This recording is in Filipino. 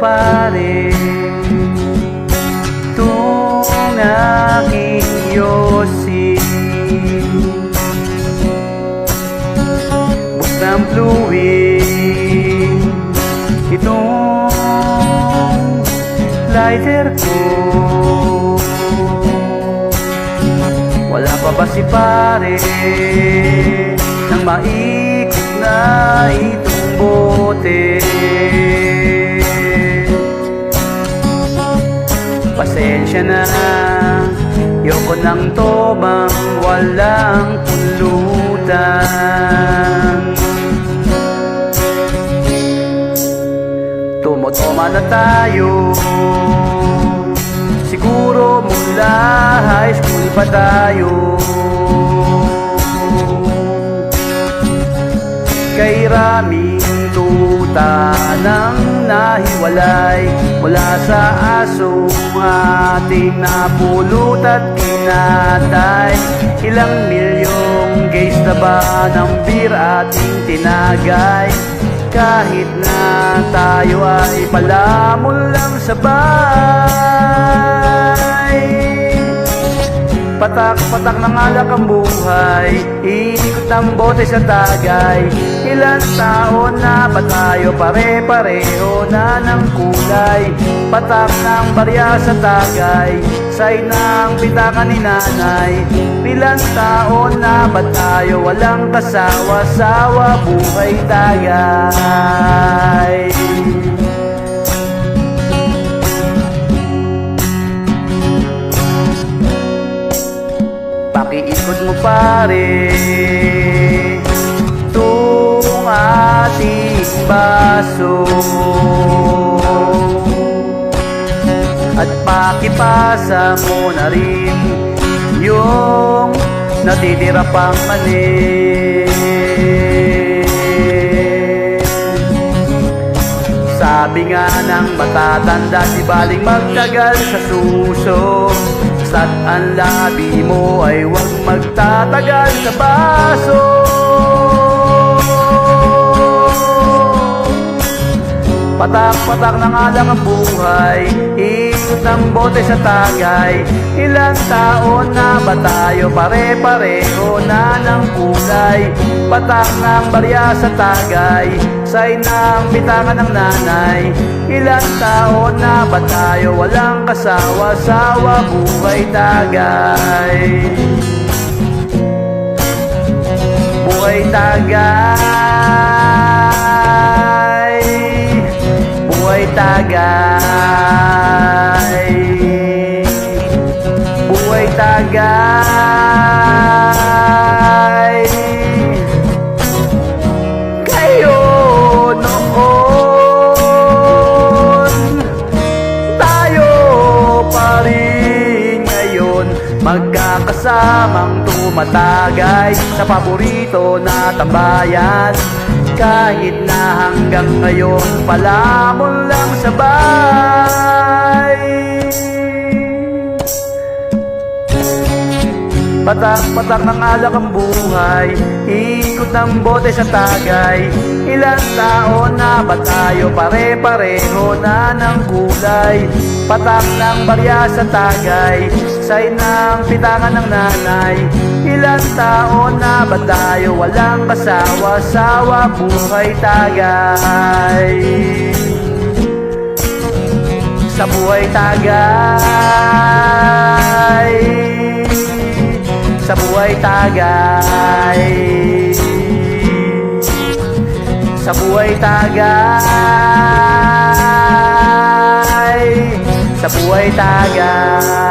pare, itong aking yosi. Buk ng fluid, itong lighter ko. Wala pa ba si pare nang maikot na itong bote? Pasensya na, yoko ng tomang walang pulutan. Tumotoma na tayo, siguro mula high school pa tayo. Kay raming tuta nang nahiwalay mula sa asong ating napulot at kinatay. Ilang milyong gays na ba ng beer ating tinagay? Kahit na tayo ay palamon lang sa bay. Patak-patak ng alak ang buhay, iikot ang bote sa tagay. Ilang taon na ba tayo, pare-pareho na ng kulay? Patak ng barya sa tagay, say ng pitakan ni nanay. Ilang taon na ba tayo, walang kasawa-sawa, buhay tagay. Pakiikot mo pare, itong ating baso, at pakipasa mo na rin yung natitira pang mali. Sabi nga ng matatanda, di baling magtagal sa suso, at ang labi mo ay huwag magtatagal sa baso. Patak-patak ng alak ang buhay, ikot ang bote sa tagay. Ilang taon na ba tayo, pare-pareho na ng kulay? Patak ng barya sa tagay, say ng bitangan ng nanay. Ilang taon na ba tayo, walang kasawa-sawa, buhay tagay. Buhay tagay, buhay tagay, buhay tagay. Kayo noon, tayo pa rin ngayon, magkakasamang tumatagay sa paborito na tambayan. Kahit na hanggang ngayon palamon lang sa bay. Patak-patak ng alak ang buhay, ikot ang bote sa tagay. Ilang taon na ba tayo, pare-pareho na ng kulay? Patak ng barya sa tagay, say ng pitangan ng nanay. Ilang taon na ba tayo, walang kasawa-sawa, buhay tagay. Sa buhay tagay, sa buhay tagay, sa buhay tagay, sa buhay tagay.